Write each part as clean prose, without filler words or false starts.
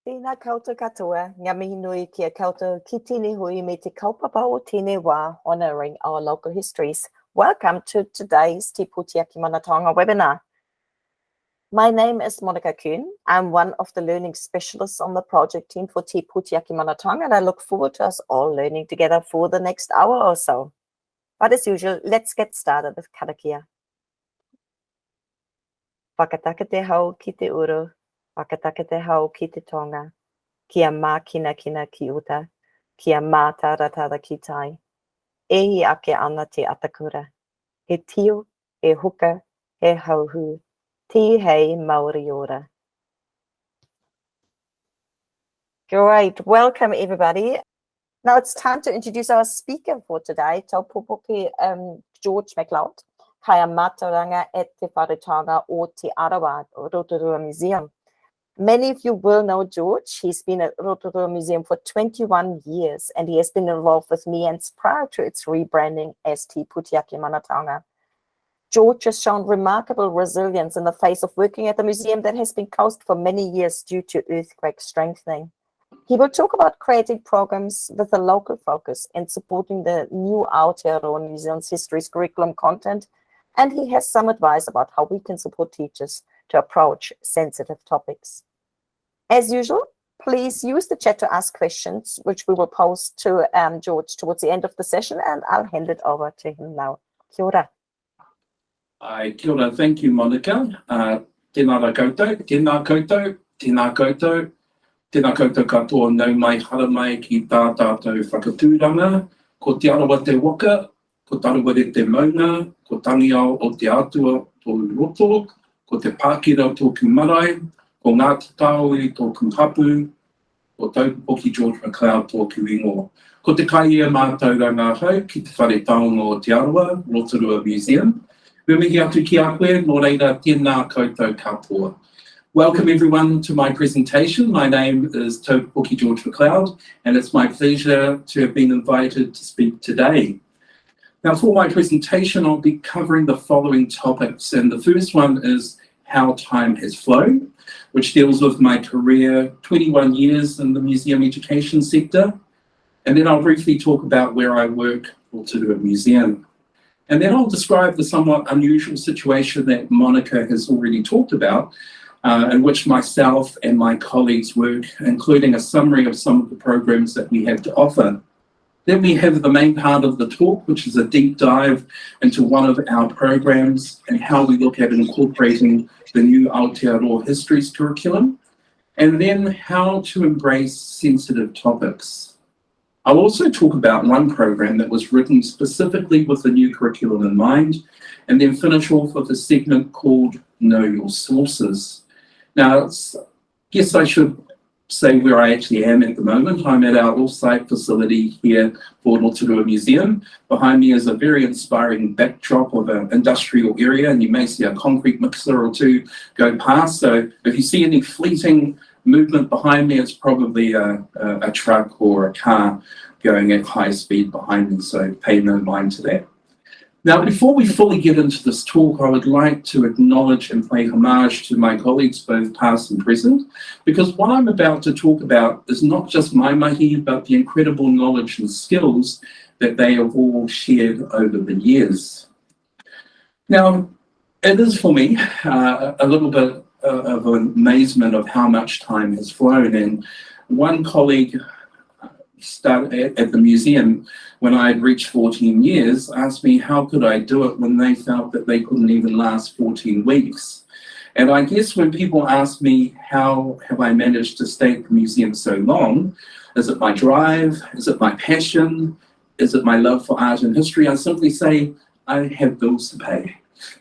Tēnā koutou katoa, ngā mihi nui kia koutou ki tēnei hui me te kaupapa o tēnei wā, honouring our local histories. Welcome to today's Te Pūtiyaki Mana Taonga webinar. My name is Monica Kuhn. I'm one of the learning specialists on the project team for Te Pūtiyaki Mana Taonga, and I look forward to us all learning together for the next hour or so. But as usual, let's get started with karakia. Whakataka te hau ki te uru, whakataka te hau ki te tonga, kia mākina kina ki uta, kia mātaratara ki tai. Ehi ake ana te atakura. He tio, he huka, he hauhu, ti hei Māori ora. Great, welcome everybody. Now it's time to introduce our speaker for today, Taupopoki George McLeod, Kaya Mātauranga at Te Whare Taonga o Te Arawa Rotorua Museum. Many of you will know George. He's been at Rotorua Museum for 21 years, and he has been involved with MEANZ prior to its rebranding as Te Pūtiyaki Mana Taonga. George has shown remarkable resilience in the face of working at a museum that has been closed for many years due to earthquake strengthening. He will talk about creating programs with a local focus and supporting the new Aotearoa New Zealand's Histories curriculum content, and he has some advice about how we can support teachers to approach sensitive topics. As usual, please use the chat to ask questions, which we will post to George towards the end of the session, and I'll hand it over to him now. Kia ora. Kia ora, thank you, Monica. Tēnā rā koutou, tēnā koutou, tēnā koutou, tēnā koutou katoa nau mai hara mai ki tā tātou whakatūranga, ko Te Arawa te waka, ko Tarawere te maunga, ko Tangiao o te atua tō roto, ko te Pākira tōku marae, ko Ngāti Tāui tōku hapu, ko Taupopoki George McLeod tōku ingoa. Ko te kaia mātauranga hau ki Te Whare Taonga o Te Arawa Rotorua Museum. Me mihi atu ki a koe, nō reira tēnā koutou katoa. Welcome everyone to my presentation. My name is Taupopoki George McLeod, and it's my pleasure to have been invited to speak today. Now, for my presentation, I'll be covering the following topics, and the first one is how time has flown, which deals with my career, 21 years in the museum education sector, and then I'll briefly talk about where I work to do a museum. And then I'll describe the somewhat unusual situation that Monica has already talked about, in which myself and my colleagues work, including a summary of some of the programs that we have to offer. Then we have the main part of the talk, which is a deep dive into one of our programs and how we look at incorporating the new Aotearoa Histories curriculum, and then how to embrace sensitive topics. I'll also talk about one program that was written specifically with the new curriculum in mind, and then finish off with a segment called Know Your Sources. Now, I guess I should say where I actually am at the moment. I'm at our off-site facility here for Rotorua Museum. Behind me is a very inspiring backdrop of an industrial area, and you may see a concrete mixer or two go past. So if you see any fleeting movement behind me, it's probably a truck or a car going at high speed behind me, so pay no mind to that. Now, before we fully get into this talk, I would like to acknowledge and pay homage to my colleagues, both past and present, because what I'm about to talk about is not just my mahi, but the incredible knowledge and skills that they have all shared over the years. Now, it is for me a little bit of an amazement of how much time has flown, and one colleague started at the museum when I had reached 14 years, asked me how could I do it when they felt that they couldn't even last 14 weeks. And I guess when people ask me how have I managed to stay at the museum so long, is it my drive, is it my passion, is it my love for art and history, I simply say I have bills to pay.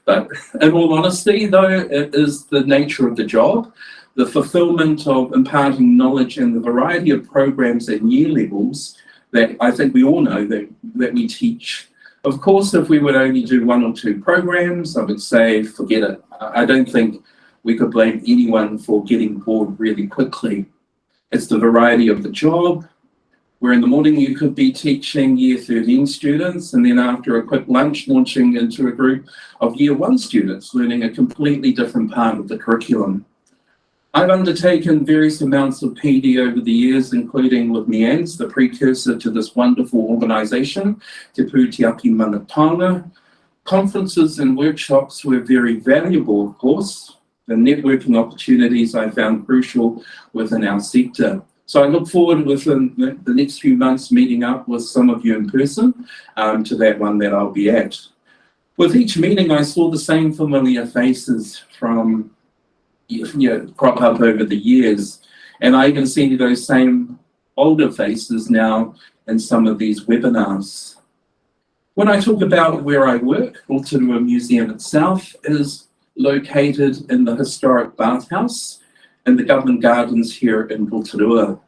But in all honesty, though, it is the nature of the job, the fulfillment of imparting knowledge and the variety of programs at year levels that I think we all know that we teach. Of course, if we would only do one or two programs, I would say, forget it. I don't think we could blame anyone for getting bored really quickly. It's the variety of the job, where in the morning you could be teaching year 13 students, and then after a quick lunch, launching into a group of year 1 students, learning a completely different part of the curriculum. I've undertaken various amounts of PD over the years, including with MEANZ, the precursor to this wonderful organisation, Te Pūtiaki Taonga. Conferences and workshops were very valuable, of course. The networking opportunities I found crucial within our sector. So I look forward within the next few months meeting up with some of you in person to that one that I'll be at. With each meeting, I saw the same familiar faces from crop up over the years. And I even see those same older faces now in some of these webinars. When I talk about where I work, Rotorua Museum itself is located in the historic bathhouse in the government gardens here in Rotorua.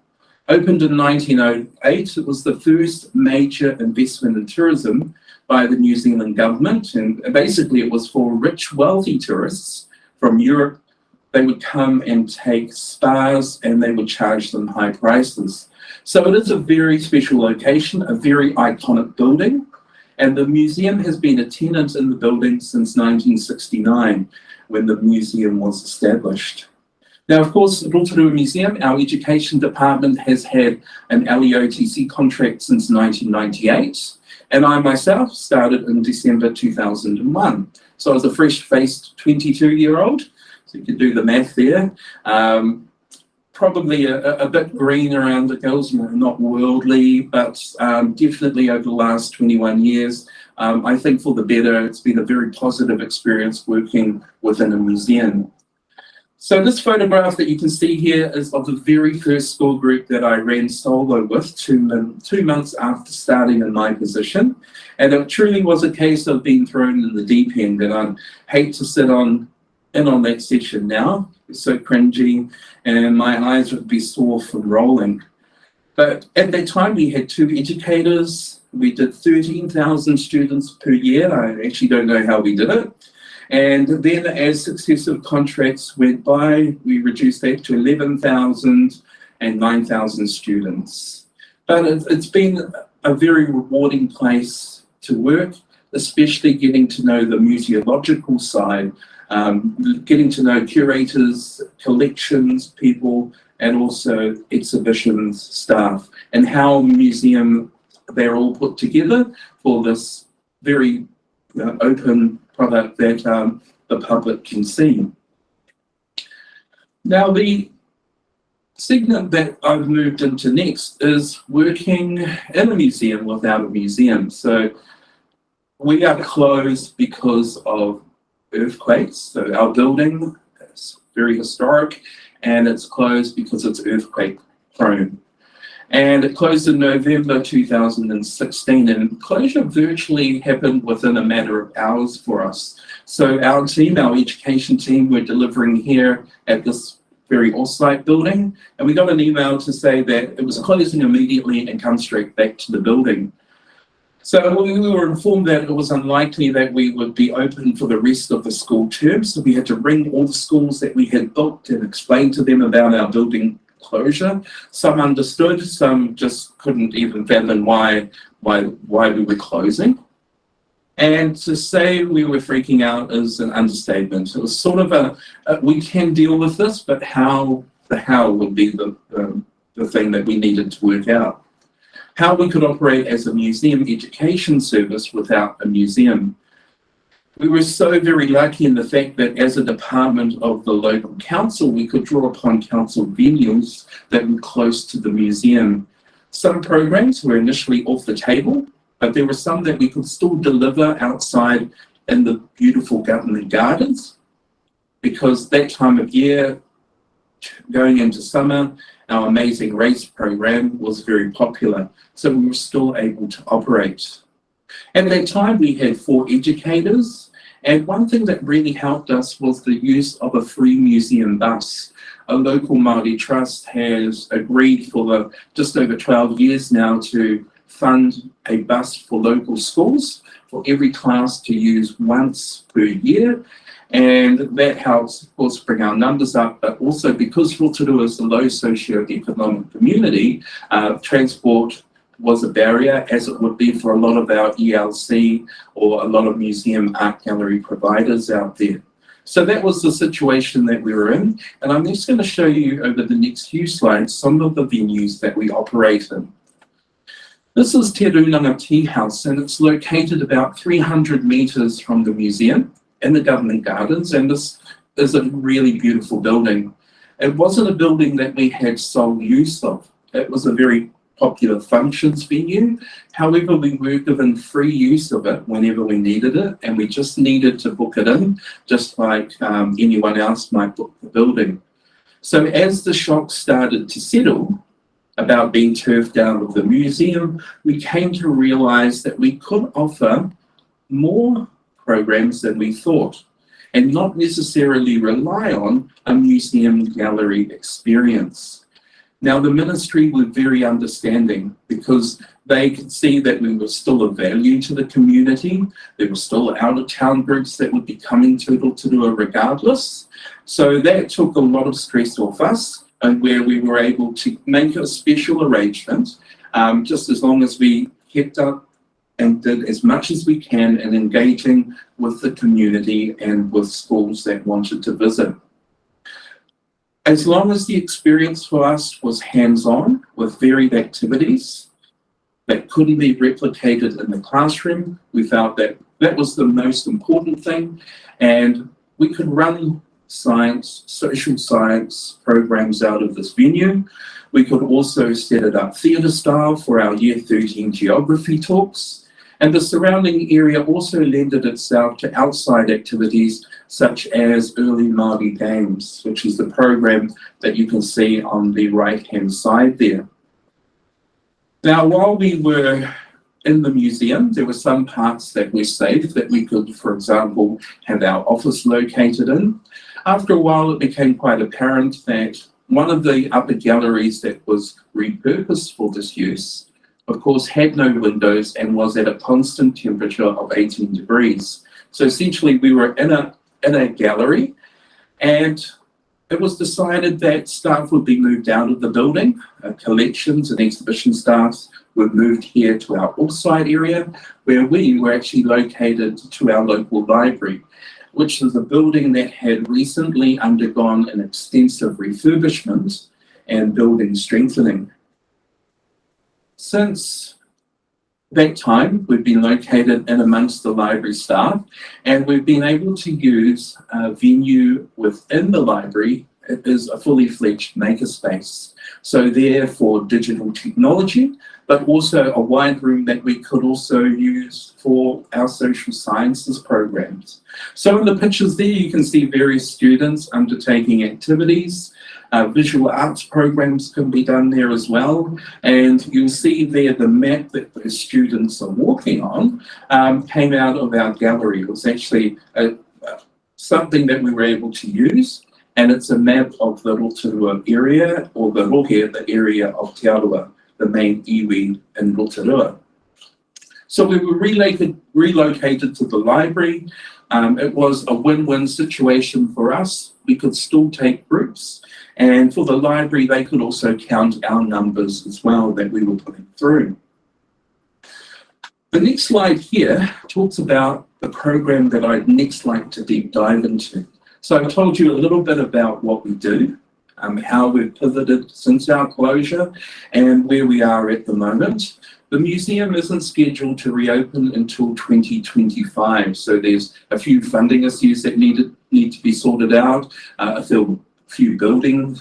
Opened in 1908, it was the first major investment in tourism by the New Zealand government. And basically it was for rich, wealthy tourists from Europe. They would come and take spas and they would charge them high prices. So it is a very special location, a very iconic building. And the museum has been a tenant in the building since 1969, when the museum was established. Now, of course, at Rotorua Museum, our education department has had an LEOTC contract since 1998, and I myself started in December 2001. So I was a fresh-faced 22-year-old, so you can do the math there. Probably a bit green around the gills, not worldly, but definitely over the last 21 years, I think for the better. It's been a very positive experience working within a museum. So this photograph that you can see here is of the very first school group that I ran solo with 2 months after starting in my position. And it truly was a case of being thrown in the deep end, and I'd hate to sit in on that session now. It's so cringy, and my eyes would be sore from rolling. But at that time, we had 2 educators. We did 13,000 students per year. I actually don't know how we did it. And then as successive contracts went by, we reduced that to 11,000 and 9,000 students. But it's been a very rewarding place to work, especially getting to know the museological side, getting to know curators, collections people, and also exhibitions staff, and how museum they're all put together for this very open product that the public can see. Now, the segment that I've moved into next is working in a museum without a museum. So we are closed because of earthquakes. So our building is very historic, and it's closed because it's earthquake prone. And it closed in November 2016, and closure virtually happened within a matter of hours for us. So our team, our education team, were delivering here at this very off-site building, and we got an email to say that it was closing immediately and come straight back to the building. So we were informed that it was unlikely that we would be open for the rest of the school term, so we had to ring all the schools that we had booked and explain to them about our building closure. Some understood, some just couldn't even fathom why we were closing. And to say we were freaking out is an understatement. It was sort of we can deal with this, but the how would be the thing that we needed to work out. How we could operate as a museum education service without a museum. We were so very lucky in the fact that as a department of the local council, we could draw upon council venues that were close to the museum. Some programs were initially off the table, but there were some that we could still deliver outside in the beautiful government gardens, because that time of year, going into summer, our Amazing Race program was very popular, so we were still able to operate. At that time, we had 4 educators, and one thing that really helped us was the use of a free museum bus. A local Māori trust has agreed for just over 12 years now to fund a bus for local schools for every class to use once per year. And that helps, of course, bring our numbers up, but also because Rotorua is a low socioeconomic community, transport was a barrier, as it would be for a lot of our ELC or a lot of museum art gallery providers out there. So that was the situation that we were in, and I'm just going to show you over the next few slides some of the venues that we operate in. This is Te Runanga Tea House, and it's located about 300 metres from the museum in the government gardens, and this is a really beautiful building. It wasn't a building that we had sole use of. It was a very popular functions venue. However, we were given free use of it whenever we needed it, and we just needed to book it in, just like anyone else might book the building. So as the shock started to settle about being turfed out of the museum, we came to realise that we could offer more programs than we thought, and not necessarily rely on a museum gallery experience. Now, the ministry were very understanding because they could see that we were still of value to the community. There were still out-of-town groups that would be coming to Rotorua regardless. So that took a lot of stress off us, and where we were able to make a special arrangement, just as long as we kept up and did as much as we can in engaging with the community and with schools that wanted to visit. As long as the experience for us was hands-on with varied activities that couldn't be replicated in the classroom, we felt that that was the most important thing, and we could run science, social science programs out of this venue. We could also set it up theatre style for our Year 13 geography talks, and the surrounding area also lended itself to outside activities such as early Māori games, which is the program that you can see on the right-hand side there. Now, while we were in the museum, there were some parts that were safe that we could, for example, have our office located in. After a while, it became quite apparent that one of the upper galleries that was repurposed for this use, of course, had no windows and was at a constant temperature of 18 degrees. So essentially, we were in a gallery, and it was decided that staff would be moved out of the building. Collections and exhibition staff were moved here to our offsite area, where we were actually located to our local library, which is a building that had recently undergone an extensive refurbishment and building strengthening. Since that time, we've been located in amongst the library staff, and we've been able to use a venue within the library. It is a fully fledged makerspace. So there for digital technology, but also a wide room that we could also use for our social sciences programs. So in the pictures there, you can see various students undertaking activities. Visual arts programs can be done there as well. And you'll see there the map that the students are walking on came out of our gallery. It was actually something that we were able to use. And it's a map of the Rotorua area, or the rohe, the area of Te Arawa, the main iwi in Rotorua. So we were relocated to the library. It was a win-win situation for us. We could still take groups, and for the library, they could also count our numbers as well that we were putting through. The next slide here talks about the program that I'd next like to deep dive into. So I told you a little bit about what we do, how we've pivoted since our closure, and where we are at the moment. The museum isn't scheduled to reopen until 2025, so there's a few funding issues that need to be sorted out, a few building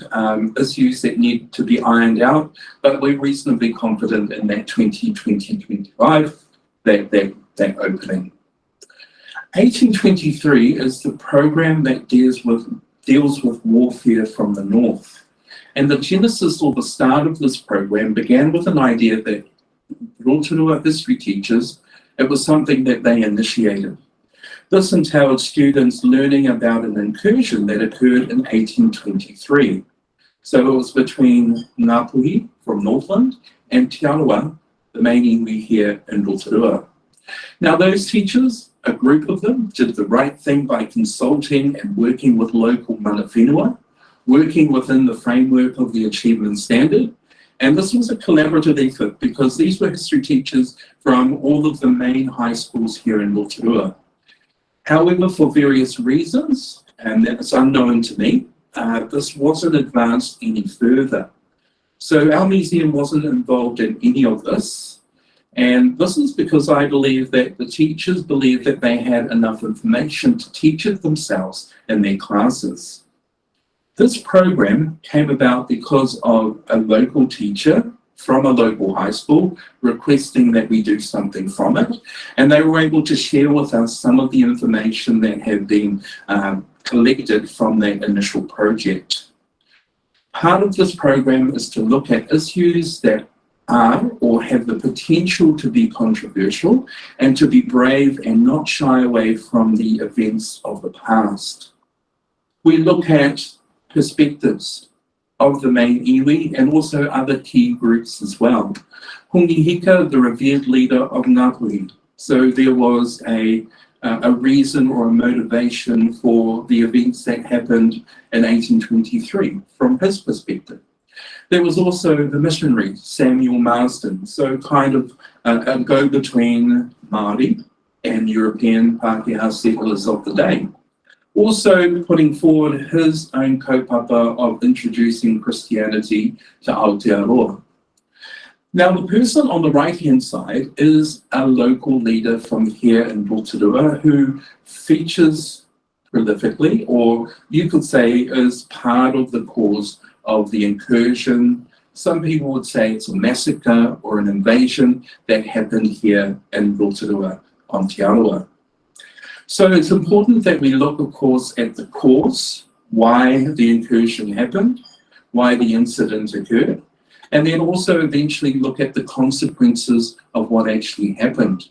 issues that need to be ironed out, but we're reasonably confident in that 2025, that opening. 1823 is the program that deals with warfare from the north. And the genesis or the start of this program began with an idea that Rotorua history teachers, it was something that they initiated. This entailed students learning about an incursion that occurred in 1823. So it was between Ngāpuhi from Northland and Te Arawa, the main iwi here in Rotorua. Now those teachers, a group of them, did the right thing by consulting and working with local mana whenua, working within the framework of the achievement standard. And this was a collaborative effort because these were history teachers from all of the main high schools here in Rotorua. However, for various reasons, and that is unknown to me. This wasn't advanced any further. So our museum wasn't involved in any of this. And this is because I believe that the teachers believed that they had enough information to teach it themselves in their classes. This program came about because of a local teacher from a local high school requesting that we do something from it. And they were able to share with us some of the information that had been collected from that initial project. Part of this program is to look at issues that are or have the potential to be controversial and to be brave and not shy away from the events of the past. We look at perspectives of the main iwi and also other key groups as well. Hongi Hika, the revered leader of Ngāpuhi. So there was a reason or a motivation for the events that happened in 1823 from his perspective. There was also the missionary, Samuel Marsden, so kind of a go-between Māori and European Pākehā settlers of the day. Also putting forward his own kaupapa of introducing Christianity to Aotearoa. Now, the person on the right-hand side is a local leader from here in Rotorua who features prolifically, or you could say is part of the cause of the incursion. Some people would say it's a massacre or an invasion that happened here in Rotorua on Te Arawa. So it's important that we look, of course, at the cause, why the incursion happened, why the incident occurred, and then also eventually look at the consequences of what actually happened.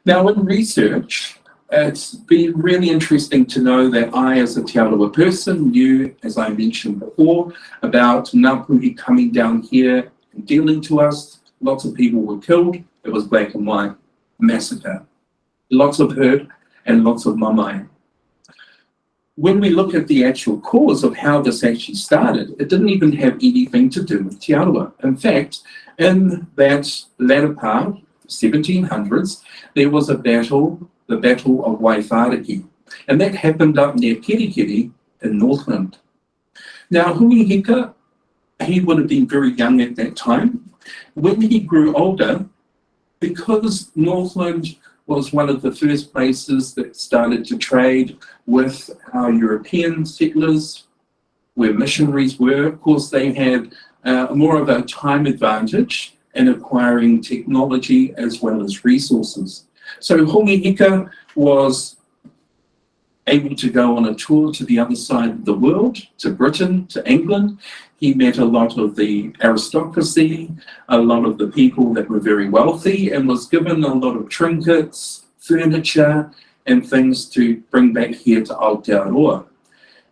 Now, in research, it's been really interesting to know that I, as a Te Arawa person, knew, as I mentioned before, about Ngāpuhi coming down here and dealing to us. Lots of people were killed. It was black and white massacre. Lots of hurt and lots of mamai. When we look at the actual cause of how this actually started, it didn't even have anything to do with Te Arawa. In fact, in that latter part, 1700s, there was a battle, the Battle of Waiwhareki, and that happened up near Kerikeri in Northland. Now, Hongi Hika, he would have been very young at that time. When he grew older, because Northland was one of the first places that started to trade with our European settlers, where missionaries were, of course, they had more of a time advantage in acquiring technology as well as resources. So Hongi Hika was able to go on a tour to the other side of the world, to Britain, to England. He met a lot of the aristocracy, a lot of the people that were very wealthy, and was given a lot of trinkets, furniture, and things to bring back here to Aotearoa.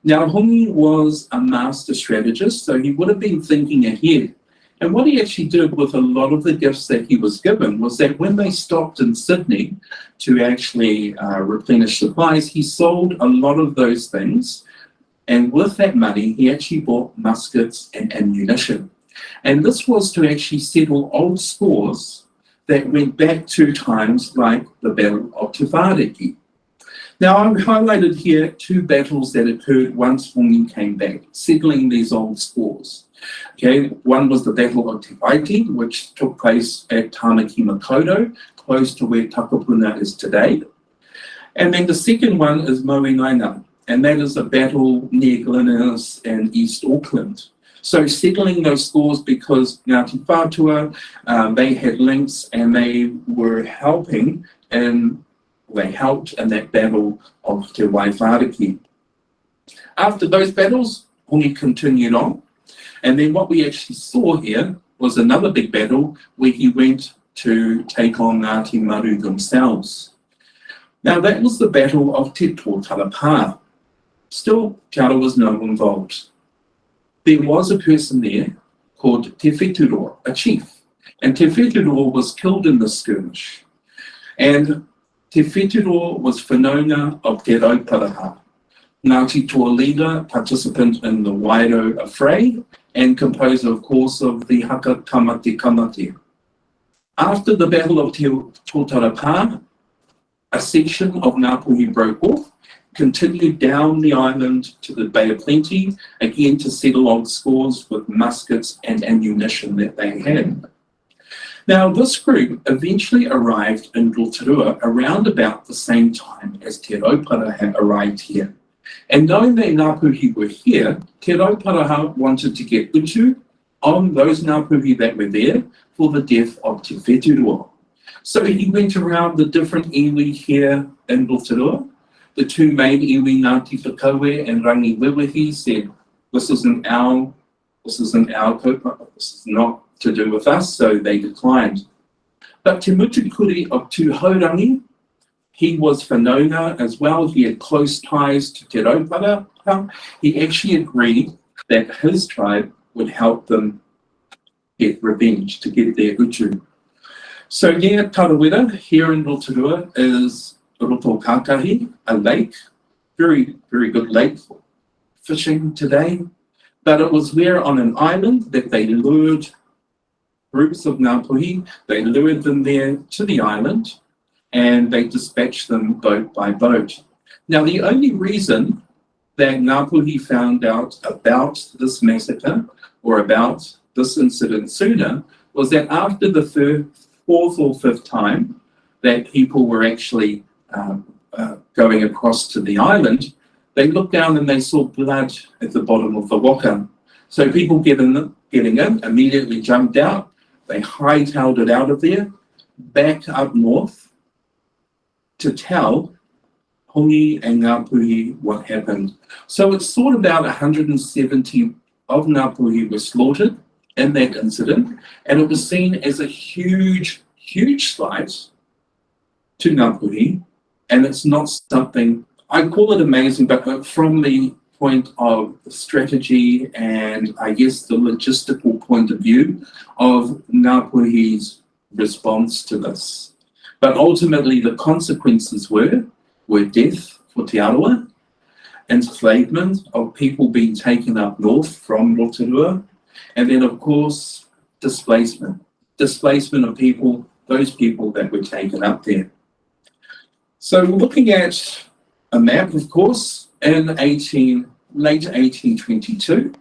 Now, Hongi was a master strategist, so he would have been thinking ahead. And what he actually did with a lot of the gifts that he was given was that when they stopped in Sydney to actually replenish supplies, he sold a lot of those things. And with that money, he actually bought muskets and ammunition. And this was to actually settle old scores that went back to times like the Battle of Te Whare. Now, I've highlighted here two battles that occurred once Hongi came back, settling these old scores. Okay, one was the Battle of Te Waiti, which took place at Tāmaki Makaurau, close to where Takapuna is today. And then the second one is Moenaina, and that is a battle near Glenelg and East Auckland. So settling those scores because Ngāti Whātua, they had links and they were helping, and they helped in that battle of Te Waiwhareki. After those battles, Hongi continued on. And then what we actually saw here was another big battle where he went to take on Ngāti Maru themselves. Now that was the Battle of Te Tōtarapā. Still, Te Arawa was not involved. There was a person there called Te Wheturo, a chief. And Te Wheturo was killed in this skirmish. And Te Wheturo was whanaunga of Te Rauparaha, Ngāti Toa leader, participant in the Wairau affray, and composer, of course, of the Haka Kamate Kamate. After the Battle of Te Tōtarapā, a section of Ngāpuhi broke off, continued down the island to the Bay of Plenty, again to settle old scores with muskets and ammunition that they had. Now, this group eventually arrived in Rotorua around about the same time as Te Raupara had arrived here. And knowing that Ngāpuhi were here, Te Raupara wanted to get utu on those Ngāpuhi that were there for the death of Te Wheturoa. So he went around the different iwi here in Rotorua. The two main iwi, Ngāti Whakaue and Rangi Wiwihi, said, this isn't our kaupapa, this is not to do with us, so they declined. But Te Mutukuri of Tūhaurangi, he was whanaunga as well, he had close ties to Te Raupara. He actually agreed that his tribe would help them get revenge, to get their utu. So near Tarawera, here in Rotorua, is Roto Kākahi, a lake, very, very good lake for fishing today. But it was there on an island that they lured groups of Ngāpuhi, they lured them there to the island, and they dispatched them boat by boat. Now, the only reason that Ngāpuhi found out about this massacre or about this incident sooner was that after the fourth or fifth time that people were actually going across to the island, they looked down and they saw blood at the bottom of the waka. So people getting in immediately jumped out. They hightailed it out of there, back up north to tell Hongi and Ngāpuhi what happened. So it's thought about 170 of Ngāpuhi were slaughtered in that incident, and it was seen as a huge, huge slight to Ngāpuhi, and it's not something, I call it amazing, but from the point of strategy and I guess the logistical point of view of Ngāpuhi's response to this. But ultimately the consequences were death for Te Arawa, enslavement of people being taken up north from Rotorua, and then of course displacement of people, those people that were taken up there. So looking at a map, of course, in late 1822,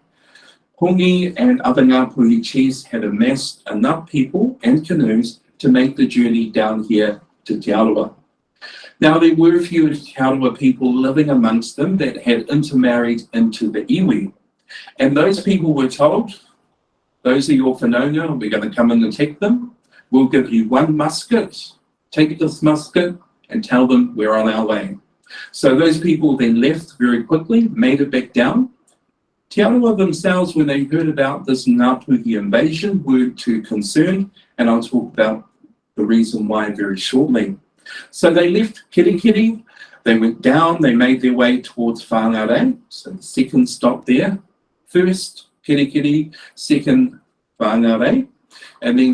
Hongi and other Ngāpuhi chiefs had amassed enough people and canoes to make the journey down here to Te Arawa. Now, there were a few Te Arawa people living amongst them that had intermarried into the iwi. And those people were told, those are your whanaunga, we're going to come and attack them. We'll give you one musket, take this musket and tell them we're on our way. So those people then left very quickly, made it back down. Te Arawa themselves, when they heard about this Ngāpuhi invasion, were too concerned, and I'll talk about the reason why very shortly. So they left Kirikiri, they went down, they made their way towards Whangarei, so the second stop there. First, Kirikiri, second, Whangarei, and then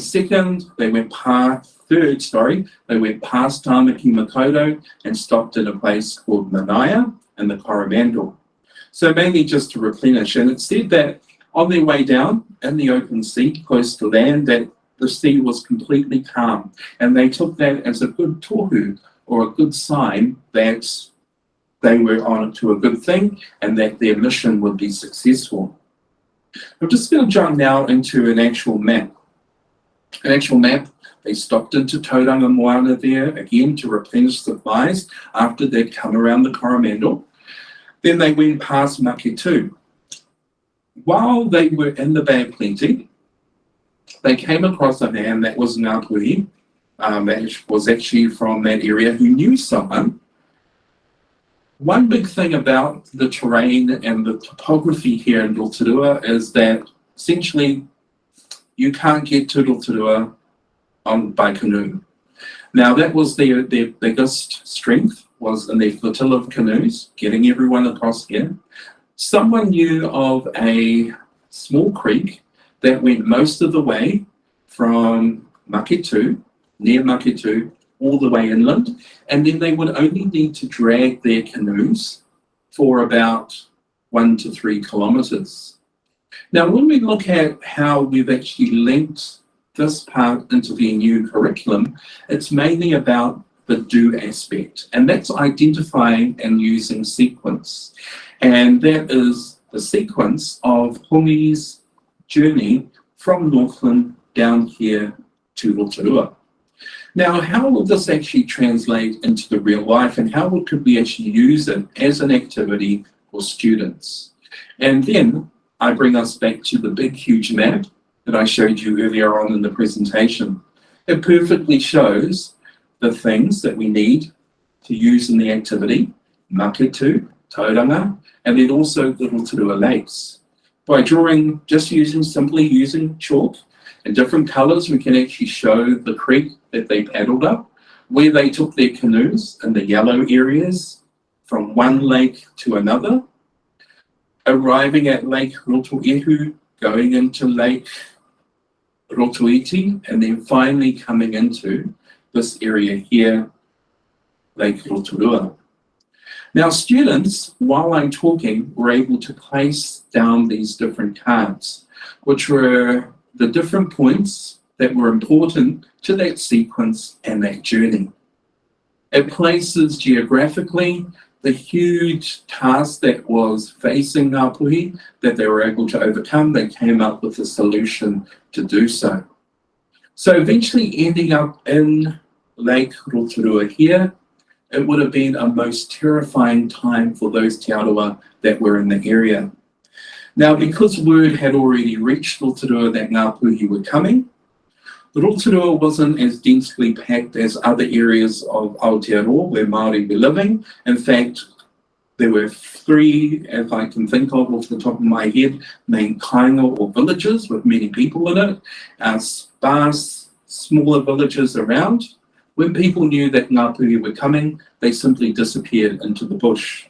they went past Tāmaki Makaurau and stopped at a place called Manaia and the Coromandel. So mainly just to replenish. And it said that on their way down in the open sea, close to land, that the sea was completely calm. And they took that as a good tohu, or a good sign that they were on to a good thing and that their mission would be successful. I'm just going to jump now into an actual map. They stopped into Tauranga Moana there, again to replenish supplies after they'd come around the Coromandel. Then they went past Maketu. While they were in the Bay of Plenty, they came across a man that was Ngāpuhi, that was actually from that area, who knew someone. One big thing about the terrain and the topography here in Rotorua is that essentially you can't get to Rotorua by canoe. Now that was their biggest strength, was in their flotilla of canoes, getting everyone across here. Someone knew of a small creek that went most of the way from Maketu, near Maketu, all the way inland, and then they would only need to drag their canoes for about 1 to 3 kilometres. Now, when we look at how we've actually linked this part into the new curriculum, it's mainly about the do aspect, and that's identifying and using sequence. And that is the sequence of Hongi's journey from Northland down here to Rotorua. Now, how will this actually translate into the real life, and how could we actually use it as an activity for students? And then I bring us back to the big, huge map that I showed you earlier on in the presentation. It perfectly shows the things that we need to use in the activity, maketu, tauranga, and then also the Rotorua lakes. By drawing, simply using chalk in different colours, we can actually show the creek that they paddled up, where they took their canoes in the yellow areas from one lake to another, arriving at Lake Rotoehu, going into Lake Rotoiti, and then finally coming into this area here, Lake Rotorua. Now, students, while I'm talking, were able to place down these different cards, which were the different points that were important to that sequence and that journey. It places geographically the huge task that was facing Ngāpuhi that they were able to overcome. They came up with a solution to do so. So eventually ending up in Lake Rotorua here, it would have been a most terrifying time for those Te Arawa that were in the area. Now, because word had already reached Rotorua that Ngāpuhi were coming, Rotorua wasn't as densely packed as other areas of Aotearoa where Māori were living. In fact, there were 3, if I can think of off the top of my head, main kainga or villages with many people in it, sparse, smaller villages around. When people knew that Ngāpuhi were coming, they simply disappeared into the bush.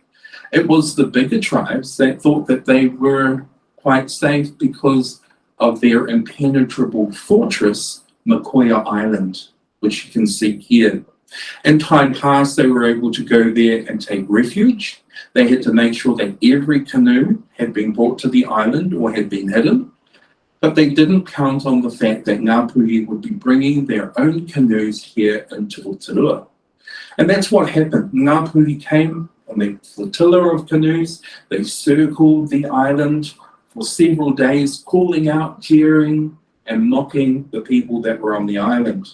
It was the bigger tribes that thought that they were quite safe because of their impenetrable fortress, Makoia Island, which you can see here. In time past, they were able to go there and take refuge. They had to make sure that every canoe had been brought to the island or had been hidden, but they didn't count on the fact that Ngāpuhi would be bringing their own canoes here into Rotorua. And that's what happened. Ngāpuhi came on their flotilla of canoes. They circled the island for several days, calling out, cheering, and mocking the people that were on the island.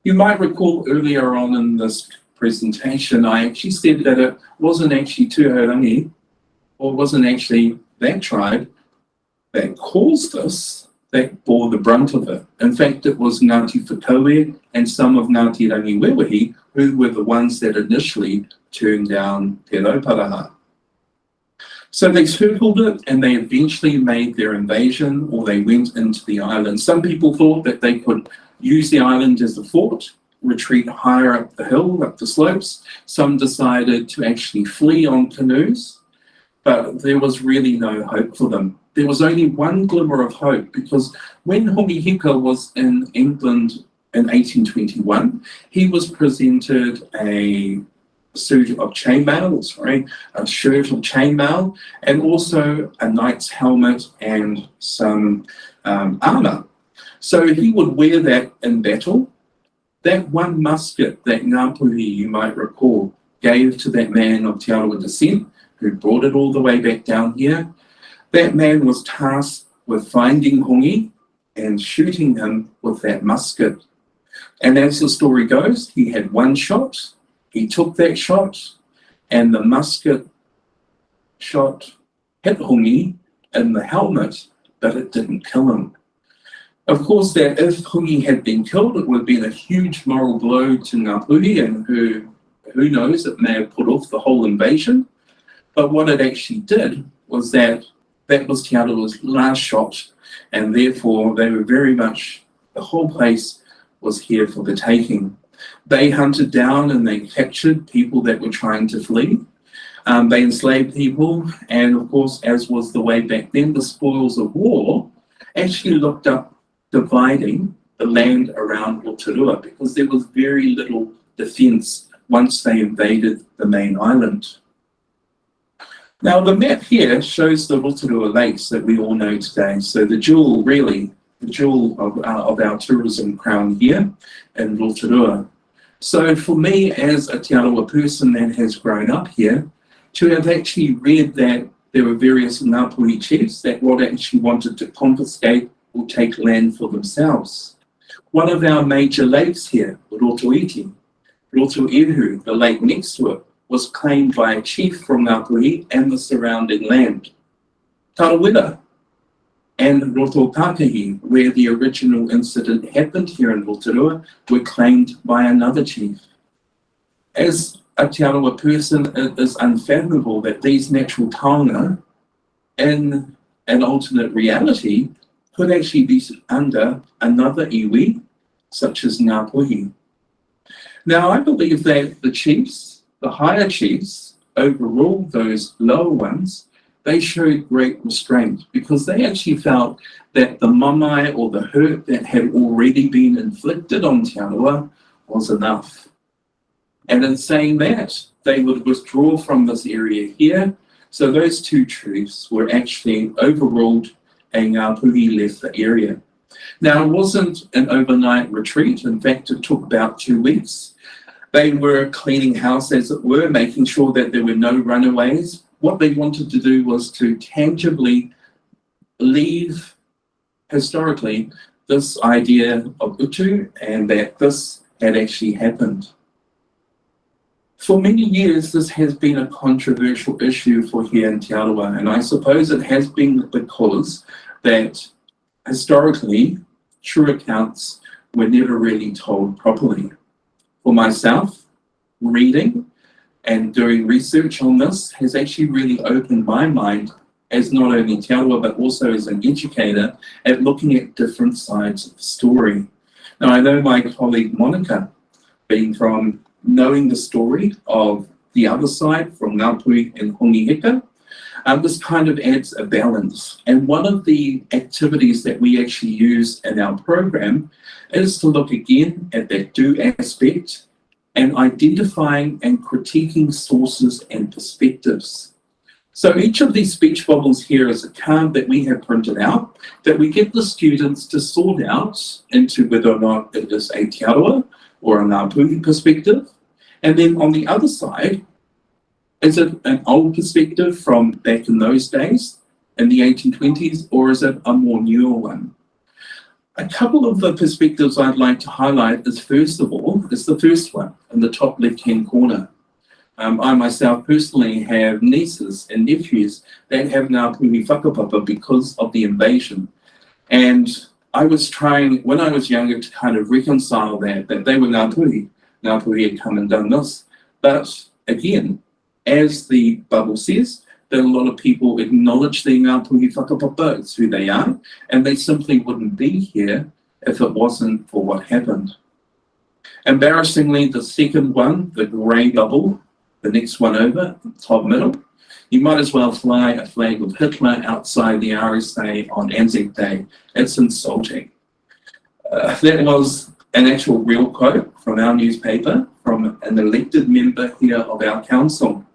You might recall earlier on in this presentation, I actually said that it wasn't actually Tūhorangi, or it wasn't actually that tribe that caused this, that bore the brunt of it. In fact, it was Ngāti Whakaue and some of Ngāti Rangiwewehi who were the ones that initially turned down Te Rauparaha. So they circled it and they eventually made their invasion, or they went into the island. Some people thought that they could use the island as a fort, retreat higher up the hill, up the slopes. Some decided to actually flee on canoes, but there was really no hope for them. There was only one glimmer of hope, because when Hongi Hika was in England in 1821, he was presented a suit of chainmail, a shirt of chainmail, and also a knight's helmet and some armour. So he would wear that in battle. That one musket that Ngāpuhi, you might recall, gave to that man of Te Arawa descent, who brought it all the way back down here, that man was tasked with finding Hongi and shooting him with that musket. And as the story goes, he had one shot. He took that shot, and the musket shot hit Hongi in the helmet, but it didn't kill him. Of course, that if Hongi had been killed, it would have been a huge moral blow to Ngāpuhi, and who knows, it may have put off the whole invasion. But what it actually did was that was Te Arawa's last shot, and therefore they were very much, the whole place was here for the taking. They hunted down and they captured people that were trying to flee. They enslaved people, and of course, as was the way back then, the spoils of war actually looked up dividing the land around Rotorua, because there was very little defence once they invaded the main island. Now, the map here shows the Rotorua lakes that we all know today. So the jewel of our tourism crown here in Rotorua. So for me, as a Te Arawa person that has grown up here, to have actually read that there were various Ngāpuhi chiefs that actually wanted to confiscate or take land for themselves. One of our major lakes here, Rotoiti, Rotoehu, the lake next to it, was claimed by a chief from Ngāpuhi and the surrounding land. Tarawera and Rotopakahi, where the original incident happened here in Rotorua, were claimed by another chief. As a Te Arawa person, it is unfathomable that these natural taonga, in an alternate reality, could actually be under another iwi, such as Ngāpuhi. Now, I believe that the chiefs, the higher chiefs, overruled those lower ones. They showed great restraint because they actually felt that the mamai or the hurt that had already been inflicted on Te Arawa was enough. And in saying that, they would withdraw from this area here. So those two chiefs were actually overruled and Ngāpuhi left the area. Now, it wasn't an overnight retreat. In fact, it took about 2 weeks. They were cleaning house, as it were, making sure that there were no runaways. What they wanted to do was to tangibly leave, historically, this idea of utu and that this had actually happened. For many years, this has been a controversial issue for here in Te Arawa, and I suppose it has been because that historically, true accounts were never really told properly. For myself, reading and doing research on this has actually really opened my mind as not only Te Arawa, but also as an educator at looking at different sides of the story. Now, I know my colleague Monica, being from knowing the story of the other side from Ngāpuhi and Hongihika, this kind of adds a balance. And one of the activities that we actually use in our program is to look again at that do aspect and identifying and critiquing sources and perspectives. So each of these speech bubbles here is a card that we have printed out that we get the students to sort out into whether or not it is a Te Arawa or a Ngāpuhi perspective. And then on the other side, is it an old perspective from back in those days, in the 1820s, or is it a more newer one? A couple of the perspectives I'd like to highlight is, first of all, is the first one in the top left-hand corner. I myself personally have nieces and nephews that have Ngāpuhi whakapapa because of the invasion. And I was trying, when I was younger, to kind of reconcile that they were Ngāpuhi. Ngāpuhi had come and done this. But again, as the bubble says, that a lot of people acknowledge their Ngāpuhi whakapapa, it's who they are, and they simply wouldn't be here if it wasn't for what happened. Embarrassingly, the second one, the grey bubble, the next one over, the top middle, you might as well fly a flag of Hitler outside the RSA on ANZH Day. It's insulting. That was an actual real quote from our newspaper, from an elected member here of our council.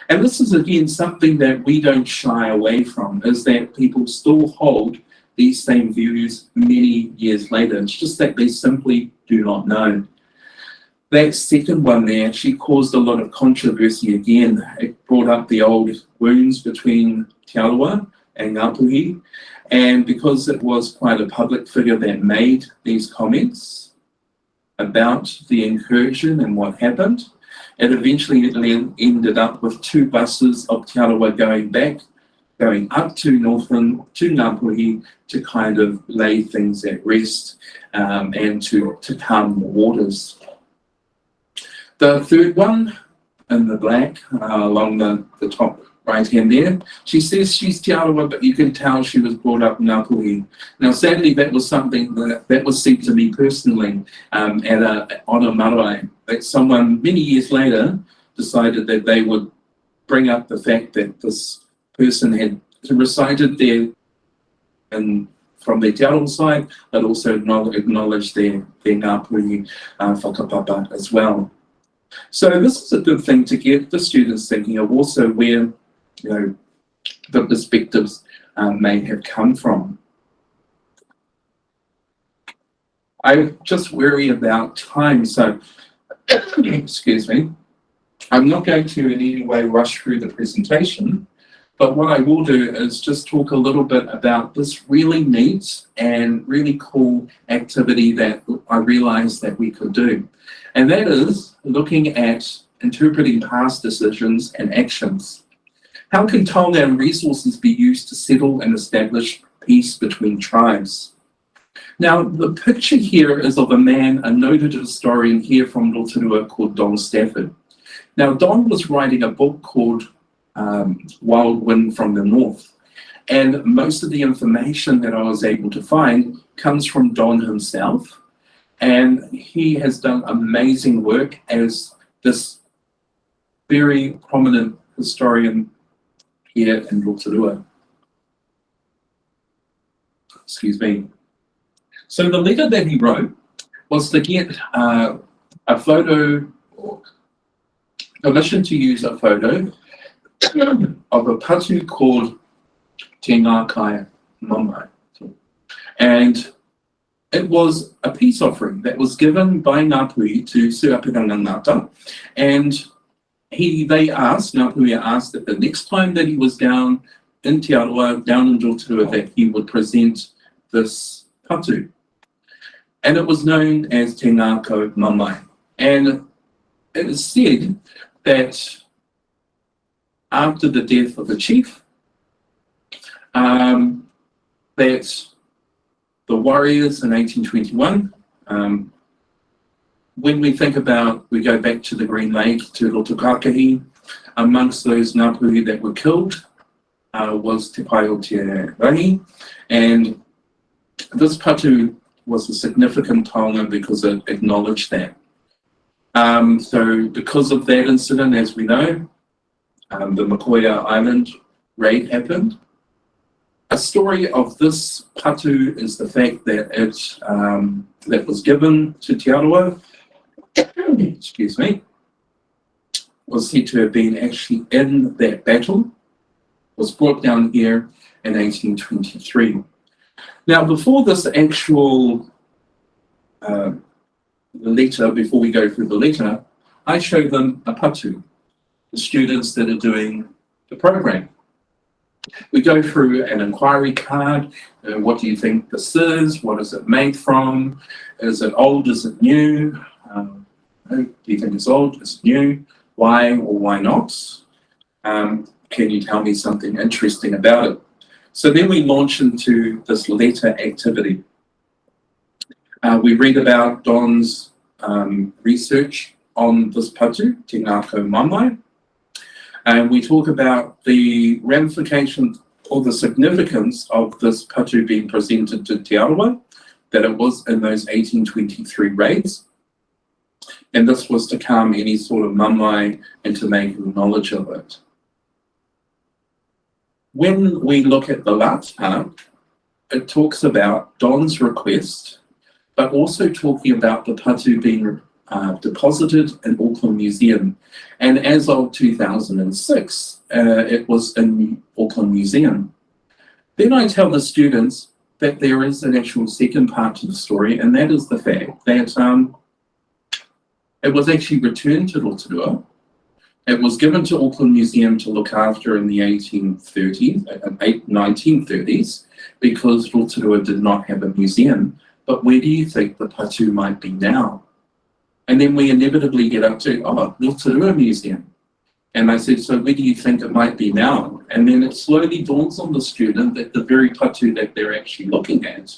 And this is, again, something that we don't shy away from, is that people still hold these same views many years later. It's just that they simply do not know. That second one there actually caused a lot of controversy again. It brought up the old wounds between Te Arawa and Ngāpuhi. And because it was quite a public figure that made these comments about the incursion and what happened, it eventually ended up with 2 buses of Te Arawa going up to Northland, to Ngāpuhi, to kind of lay things at rest and to calm the waters. The third one, in the black, along the top right hand there, she says she's Te Arawa, but you can tell she was brought up in Ngāpuhi. Now, sadly, that was something that was said to me personally on a marae, that someone many years later decided that they would bring up the fact that this person had recited their, and from their Te Arawa side, but also acknowledged their Ngāpuhi whakapapa as well. So this is a good thing to get the students thinking of also where, you know, the perspectives may have come from. I just worry about time. So Excuse me. I'm not going to in any way rush through the presentation, but what I will do is just talk a little bit about this really neat and really cool activity that I realized that we could do. And that is looking at interpreting past decisions and actions. How can Tongan resources be used to settle and establish peace between tribes? Now, the picture here is of a man, a noted historian here from Rotorua called Don Stafford. Now, Don was writing a book called Wild Wind from the North, and most of the information that I was able to find comes from Don himself, and he has done amazing work as this very prominent historian here in Rotorua. Excuse me. So the letter that he wrote was to get a photo, or permission to use a photo of a patu called Te Ngākai Mamai. And it was a peace offering that was given by Ngāpuhi to Suapiranga Ngāta. And Ngāpuhi asked that the next time that he was down in Te Arawa, down in Rotorua, that he would present this patu. And it was known as Te Ngākai Mamai. And it is said that after the death of the chief, that the warriors in 1821, when we think about, we go back to the Green Lake, to Rotukakahi, amongst those Ngāpuhi that were killed was Te Pai o Te Rahi, and this patu was a significant taonga because it acknowledged that. So because of that incident, as we know, the Makoia Island raid happened. A story of this patu is the fact that it that was given to Te Arawa, excuse me, was said to have been actually in that battle, was brought down here in 1823. Now, before this actual letter, before we go through the letter, I show them a patu, the students that are doing the program. We go through an inquiry card. What do you think this is? What is it made from? Is it old? Is it new? Do you think it's old? Is it new? Why or why not? Can you tell me something interesting about it? So then we launch into this letter activity. We read about Don's research on this patu, Te Ngākai Mamai, and we talk about the ramifications or the significance of this patu being presented to Te Arawa, that it was in those 1823 raids, and this was to calm any sort of mamai and to make knowledge of it. When we look at the last part, it talks about Don's request, but also talking about the patu being deposited in Auckland Museum. And as of 2006, it was in Auckland Museum. Then I tell the students that there is an actual second part to the story, and that is the fact that it was actually returned to Rotorua. It was given to Auckland Museum to look after in the 1930s, because Rotorua did not have a museum. But where do you think the patu might be now? And then we inevitably get up to, Rotorua Museum. And I said, so where do you think it might be now? And then it slowly dawns on the student that the very patu that they're actually looking at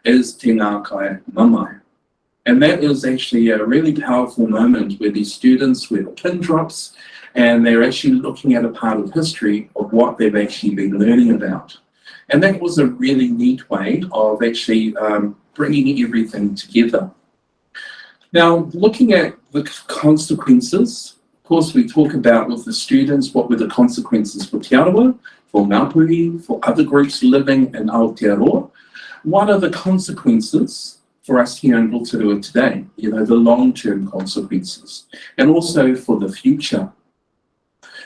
is Te Ngākai Mamai. And that is actually a really powerful moment where these students, where the pin drops, and they're actually looking at a part of history of what they've actually been learning about. And that was a really neat way of actually bringing everything together. Now, looking at the consequences, of course, we talk about with the students, what were the consequences for Te Arawa, for Ngāpuhi, for other groups living in Aotearoa. What are the consequences for us here in Rotorua today? You know, the long-term consequences, and also for the future.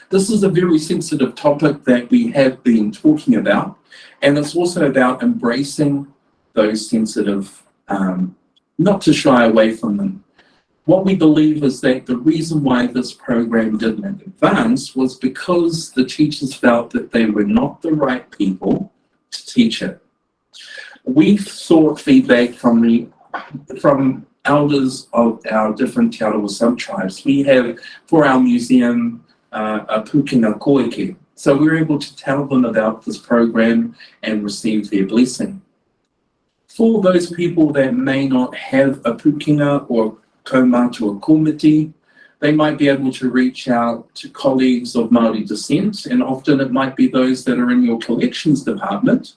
This is a very sensitive topic that we have been talking about, and it's also about embracing those sensitive, not to shy away from them, what we believe is that the reason why this program didn't advance was because the teachers felt that they were not the right people to teach it. We sought feedback from elders of our different Te Arawa sub-tribes. We have, for our museum, a pukinga koike. So we were able to tell them about this program and receive their blessing. For those people that may not have a pukinga or kaumātua komiti, they might be able to reach out to colleagues of Māori descent, and often it might be those that are in your collections department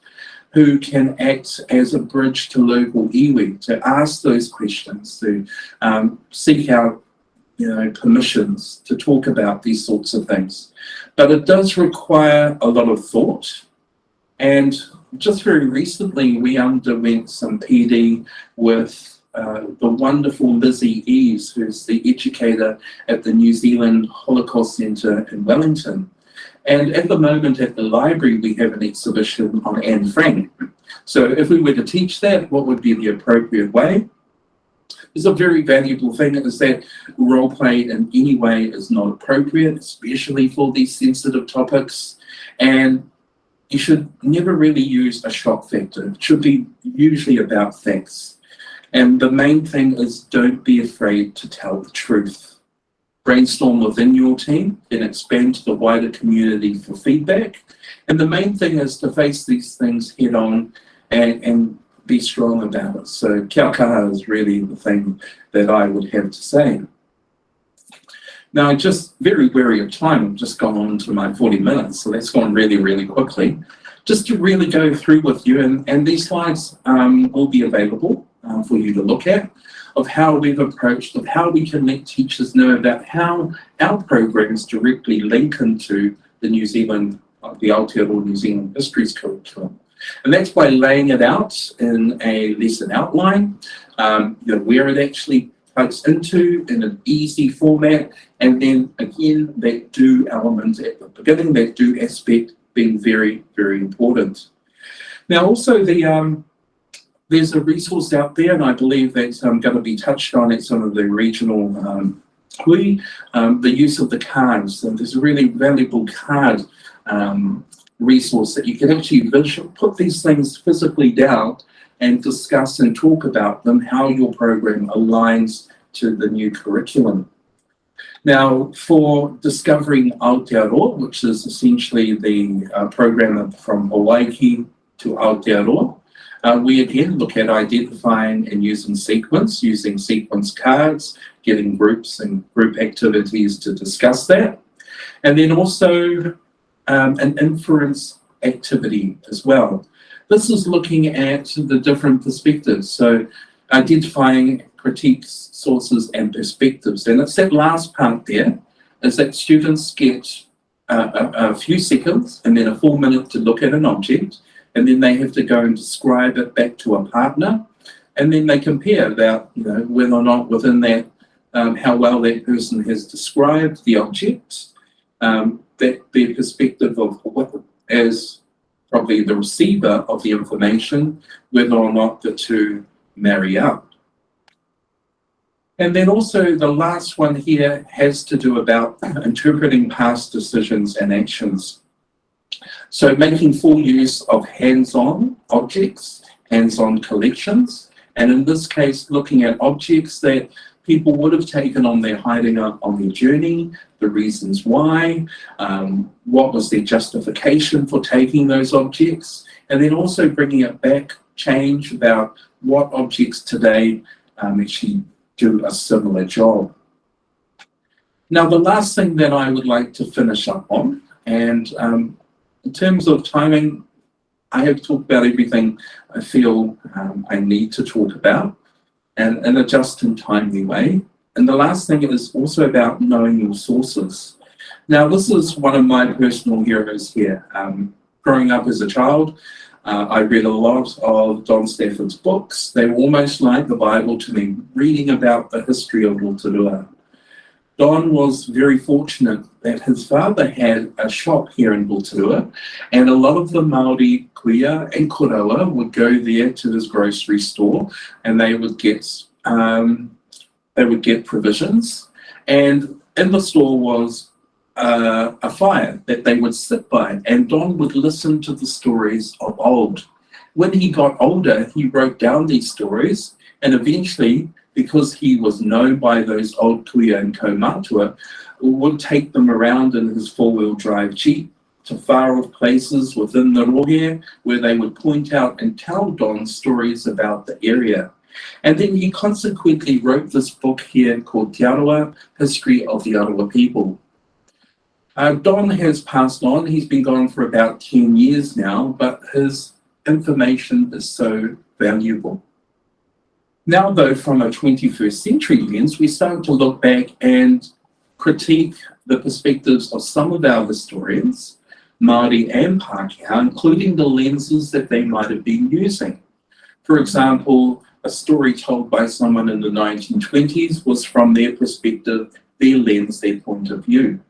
who can act as a bridge to local iwi, to ask those questions, to seek out permissions to talk about these sorts of things. But it does require a lot of thought. And just very recently, we underwent some PD with the wonderful Lizzie Eves, who's the educator at the New Zealand Holocaust Centre in Wellington. And at the moment at the library, we have an exhibition on Anne Frank. So if we were to teach that, what would be the appropriate way? It's a very valuable thing is that role play in any way is not appropriate, especially for these sensitive topics. And you should never really use a shock factor. It should be usually about facts. And the main thing is don't be afraid to tell the truth. Brainstorm within your team, then expand to the wider community for feedback. And the main thing is to face these things head on and be strong about it. So kia kaha is really the thing that I would have to say. Now, just very wary of time, I've just gone on to my 40 minutes, so that's gone really, really quickly. Just to really go through with you, and these slides will be available for you to look at, of how we've approached, of how we can let teachers know about how our programs directly link into the New Zealand, the Aotearoa New Zealand Histories curriculum. And that's by laying it out in a lesson outline, where it actually plugs into in an easy format, and then again, that do element at the beginning, that do aspect being very, very important. Now also there's a resource out there, and I believe that's going to be touched on at some of the regional hui, the use of the cards. And there's a really valuable card resource that you can actually put these things physically down and discuss and talk about them, how your program aligns to the new curriculum. Now, for discovering Aotearoa, which is essentially the program from Hawaii to Aotearoa, we again look at identifying and using sequence cards, getting groups and group activities to discuss that. And then also an inference activity as well. This is looking at the different perspectives. So identifying critiques, sources and perspectives. And it's that last part there, is that students get a few seconds and then a full minute to look at an object, and then they have to go and describe it back to a partner, and then they compare about whether or not within that, how well that person has described the object, that their perspective of what, as probably the receiver of the information, whether or not the two marry up. And then also the last one here has to do about interpreting past decisions and actions. So making full use of hands-on objects, hands-on collections, and in this case, looking at objects that people would have taken on their hiding up on their journey, the reasons why, what was their justification for taking those objects, and then also bringing it back, change about what objects today actually do a similar job. Now, the last thing that I would like to finish up on, and in terms of timing, I have talked about everything I feel I need to talk about, and in a just and timely way. And the last thing is also about knowing your sources. Now, this is one of my personal heroes here. Growing up as a child, I read a lot of Don Stafford's books. They were almost like the Bible to me, reading about the history of Rotorua. Don was very fortunate that his father had a shop here in Rotorua, and a lot of the Māori kuia and koroa would go there to his grocery store, and they would get they would get provisions, and in the store was a fire that they would sit by, and Don would listen to the stories of old. When he got older, he wrote down these stories, and eventually, because he was known by those old kuia and kaumatua, would take them around in his four-wheel drive Jeep to far off places within the rohe, where they would point out and tell Don stories about the area. And then he consequently wrote this book here called Te Arawa, History of the Arawa People. Don has passed on. He's been gone for about 10 years now, but his information is so valuable. Now, though, from a 21st century lens, we start to look back and critique the perspectives of some of our historians, Māori and Pākehā, including the lenses that they might have been using. For example, a story told by someone in the 1920s was from their perspective, their lens, their point of view.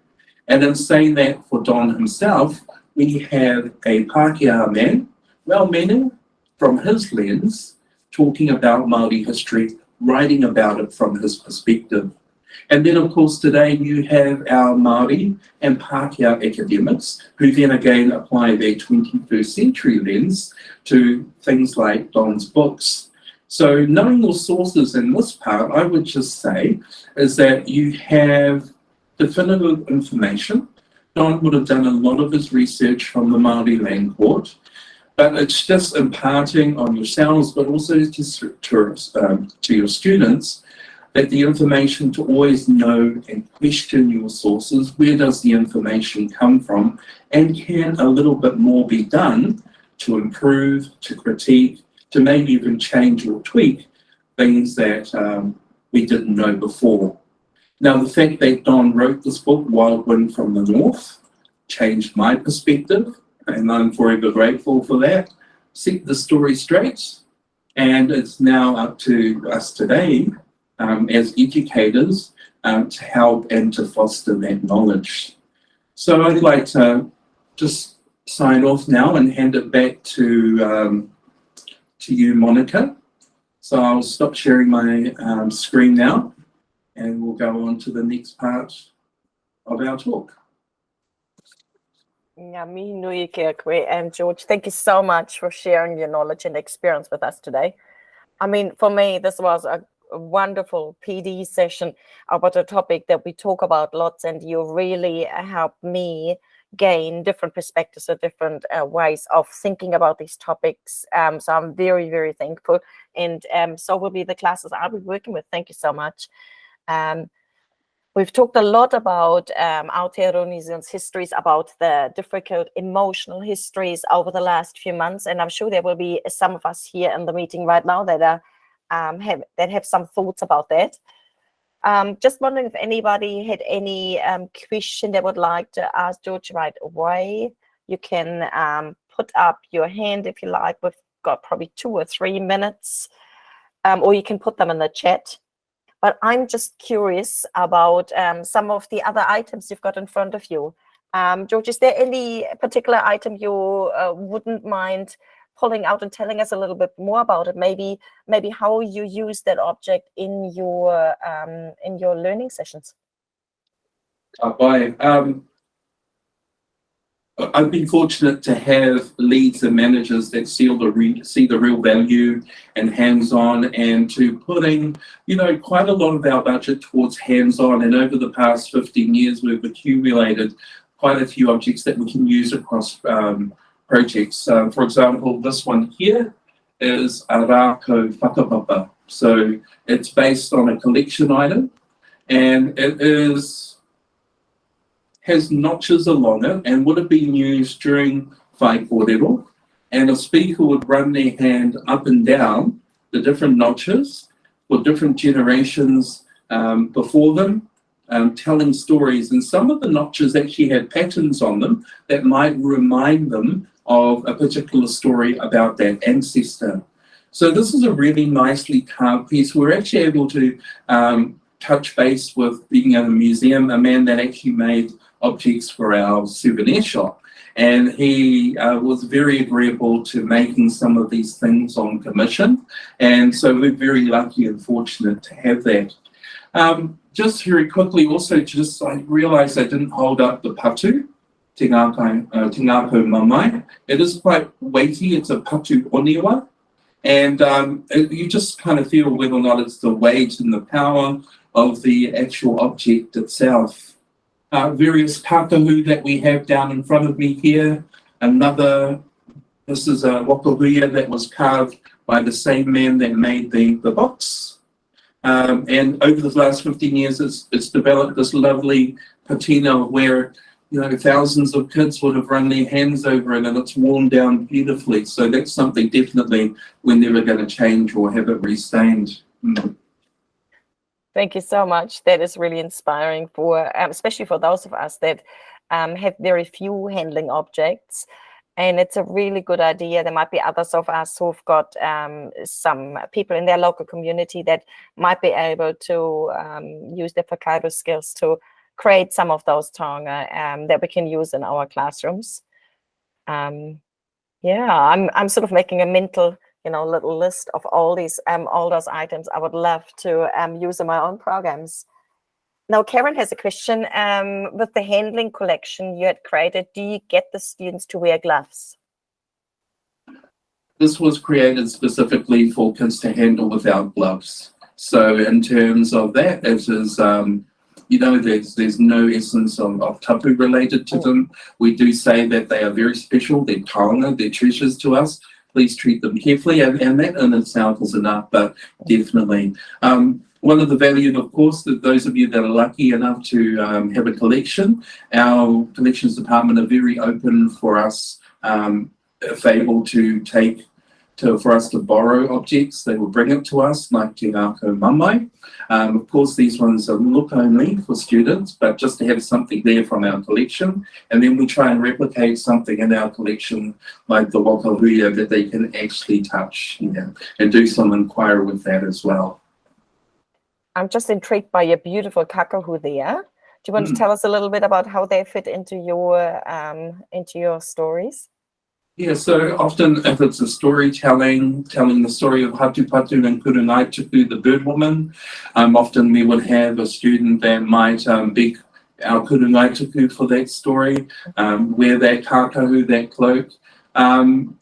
And in saying that, for Don himself, we have a Pākehā man, well-meaning, from his lens, talking about Māori history, writing about it from his perspective. And then, of course, today you have our Māori and Pākehā academics who then again apply their 21st century lens to things like Don's books. So knowing your sources in this part, I would just say, is that you have definitive information. Don would have done a lot of his research from the Māori Land Court, but it's just imparting on yourselves, but also to your students, that the information to always know and question your sources. Where does the information come from? And can a little bit more be done to improve, to critique, to maybe even change or tweak things that we didn't know before? Now, the fact that Don wrote this book, Wild Wind from the North, changed my perspective, and I'm forever grateful for that. Set the story straight, and it's now up to us today as educators to help and to foster that knowledge. So I'd like to just sign off now and hand it back to you, Monica. So I'll stop sharing my screen now, and we'll go on to the next part of our talk. Ngā mihi nui kia koe. And George, thank you so much for sharing your knowledge and experience with us today. I mean, for me, this was a wonderful PD session about a topic that we talk about lots, and you really helped me gain different perspectives or different ways of thinking about these topics. So I'm very, very thankful. And so will be the classes I'll be working with. Thank you so much. We've talked a lot about Aotearoa New Zealand's histories, about the difficult emotional histories over the last few months, and I'm sure there will be some of us here in the meeting right now that are have some thoughts about that. Just wondering if anybody had any question they would like to ask George right away. You can put up your hand if you like. We've got probably 2 or 3 minutes, or you can put them in the chat. But I'm just curious about some of the other items you've got in front of you. George, is there any particular item you wouldn't mind pulling out and telling us a little bit more about it? Maybe how you use that object in your learning sessions. I've been fortunate to have leads and managers that see the real value and hands-on, and to putting, quite a lot of our budget towards hands-on. And over the past 15 years, we've accumulated quite a few objects that we can use across projects. For example, this one here is a rākau whakapapa. So it's based on a collection item, and it has notches along it and would have been used during whai kōrero, and a speaker would run their hand up and down the different notches for different generations before them, telling stories. And some of the notches actually had patterns on them that might remind them of a particular story about that ancestor. So this is a really nicely carved piece. We're actually able to touch base with, being in a museum, a man that actually made objects for our souvenir shop, and he was very agreeable to making some of these things on commission, and so we're very lucky and fortunate to have that. Just very quickly, also, I realised I didn't hold up the patu, te ngākau mamai. It is quite weighty. It's a patu oniwa. And you just kind of feel whether or not it's the weight and the power of the actual object itself. Various kākahu that we have down in front of me here. This is a wakahuia that was carved by the same man that made the box. And over the last 15 years, it's developed this lovely patina where, you know, thousands of kids would have run their hands over it, and it's worn down beautifully. So that's something definitely we're never going to change or have it restained. Thank you so much. That is really inspiring for, especially for those of us that have very few handling objects. And it's a really good idea. There might be others of us who've got some people in their local community that might be able to use their whakaaro skills to create some of those taonga that we can use in our classrooms. Yeah, I'm sort of making a mental, you know, little list of all these all those items I would love to use in my own programs. Now, Karen has a question. With the handling collection you had created, do you get the students to wear gloves? This was created specifically for kids to handle without gloves. So in terms of that, it is, you know, there's no essence of tapu related to them. We do say that they are very special. They're taonga, they're treasures to us. Please treat them carefully, and that in itself is enough, but definitely. One of the value, of course, that those of you that are lucky enough to have a collection, our collections department are very open for us, if able to for us to borrow objects. They will bring it to us, like te ngākau mamai. Of course, these ones are look only for students, but just to have something there from our collection. And then we try and replicate something in our collection, like the wakahuia, that they can actually touch, you know, and do some inquiry with that as well. I'm just intrigued by your beautiful kakahu there. Do you want to tell us a little bit about how they fit into your stories? Yeah, so often if it's a storytelling, telling the story of Hatupatu and Kurungaituku, the bird woman, often we would have a student that might be our Kurungaituku for that story, wear that kakahu, that cloak.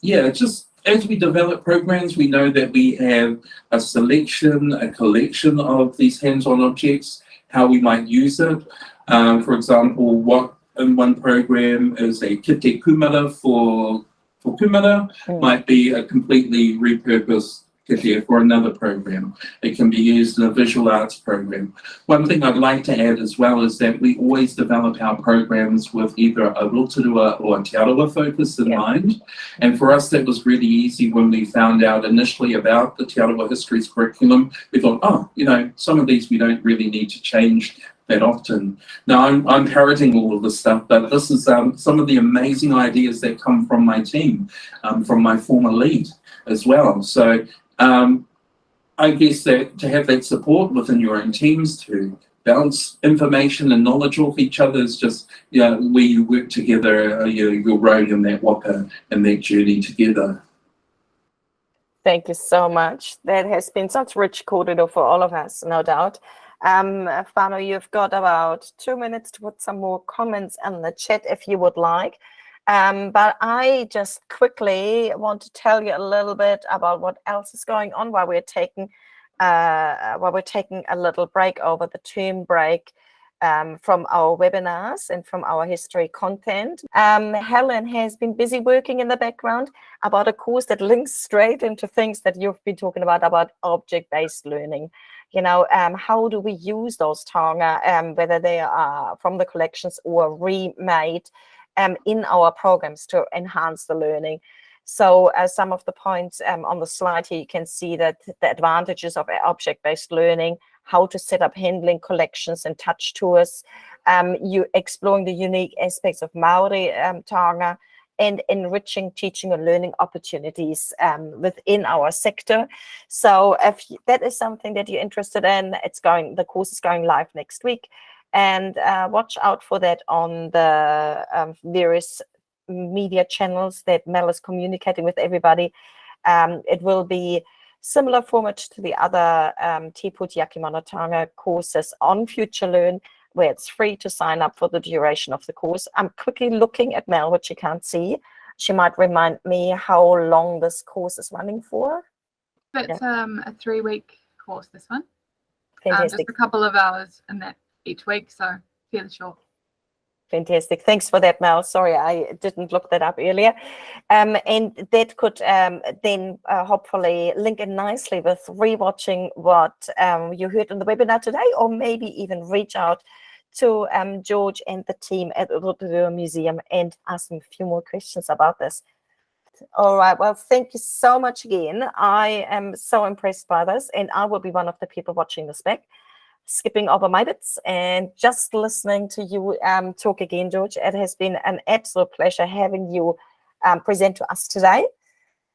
Yeah, just as we develop programs, we know that we have a selection, a collection of these hands-on objects, how we might use it. For example, what in one program is a kite kumara for kumara might be a completely repurposed kite for another program. It can be used in a visual arts program. One thing I'd like to add as well is that we always develop our programs with either a Rotorua or a Te Arawa focus in mind. And for us, that was really easy when we found out initially about the Te Arawa Histories curriculum. We thought, oh, you know, some of these we don't really need to change that often. Now, I'm parroting all of this stuff, but this is some of the amazing ideas that come from my team, from my former lead as well. So I guess that to have that support within your own teams to bounce information and knowledge off each other is just, you know, we work together, you're rowing in that waka and that journey together. Thank you so much. That has been such rich kōrero for all of us, no doubt. Whānau, you've got about 2 minutes to put some more comments in the chat if you would like. But I just quickly want to tell you a little bit about what else is going on while we're taking a little break over the term break from our webinars and from our history content. Helen has been busy working in the background about a course that links straight into things that you've been talking about object-based learning. You know, how do we use those taonga, whether they are from the collections or remade in our programs to enhance the learning. So some of the points on the slide here, you can see that the advantages of object-based learning, how to set up handling collections and touch tours, you exploring the unique aspects of Maori taonga, and enriching teaching and learning opportunities within our sector. So if that is something that you're interested in, the course is going live next week. And watch out for that on the various media channels that Mel is communicating with everybody. It will be Similar format to the other Te Pūtiyaki Manatanga courses on Future Learn, where it's free to sign up for the duration of the course. I'm quickly looking at Mel, which you can't see. She might remind me how long this course is running for. It's a 3-week course, this one. Fantastic. Just a couple of hours in that each week, so fairly short. Fantastic. Thanks for that, Mel. Sorry, I didn't look that up earlier. And that could then hopefully link in nicely with rewatching what you heard in the webinar today, or maybe even reach out to George and the team at the Rotorua Museum and ask them a few more questions about this. All right. Well, thank you so much again. I am so impressed by this, and I will be one of the people watching this back, skipping over my bits and just listening to you talk again, George. It has been an absolute pleasure having you present to us today.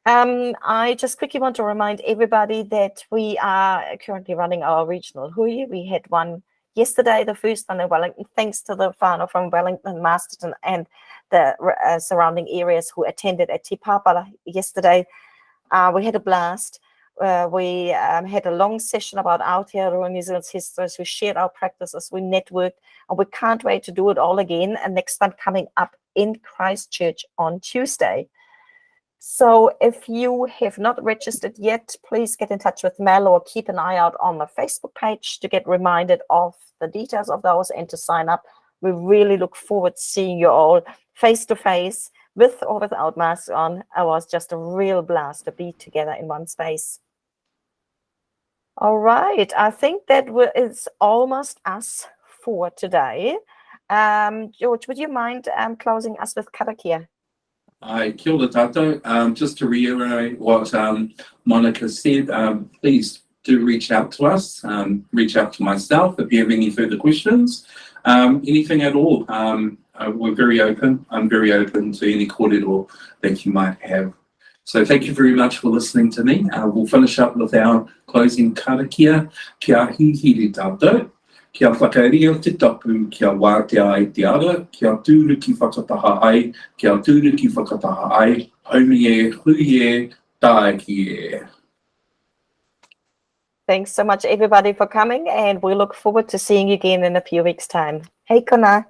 I just quickly want to remind everybody that we are currently running our regional hui. We had one yesterday, the first one in Wellington, thanks to the whānau from Wellington, Masterton, and the surrounding areas who attended at Te Pāpara yesterday. We had a blast. We had a long session about Aotearoa New Zealand's histories. We shared our practices, we networked, and we can't wait to do it all again. And next one coming up in Christchurch on Tuesday. So if you have not registered yet, please get in touch with Mel or keep an eye out on the Facebook page to get reminded of the details of those and to sign up. We really look forward to seeing you all face to face, with or without masks on. It was just a real blast to be together in one space. All right, I think that is almost us for today. George, would you mind closing us with karakia? Kia ora tātou. Just to reiterate what Monica said, please do reach out to us, reach out to myself if you have any further questions, anything at all. We're very open. I'm very open to any kōrero that you might have. So thank you very much for listening to me. We'll finish up with our closing karakia. Kia hihiri tātou. Kia whakaria te tapu, kia wātea ai te ara, kia tūru ki whakataha ai, kia tūru ki whakataha ai, haumi e, hui e, tāe ki e. Thanks so much, everybody, for coming, and we look forward to seeing you again in a few weeks' time. Hei kona.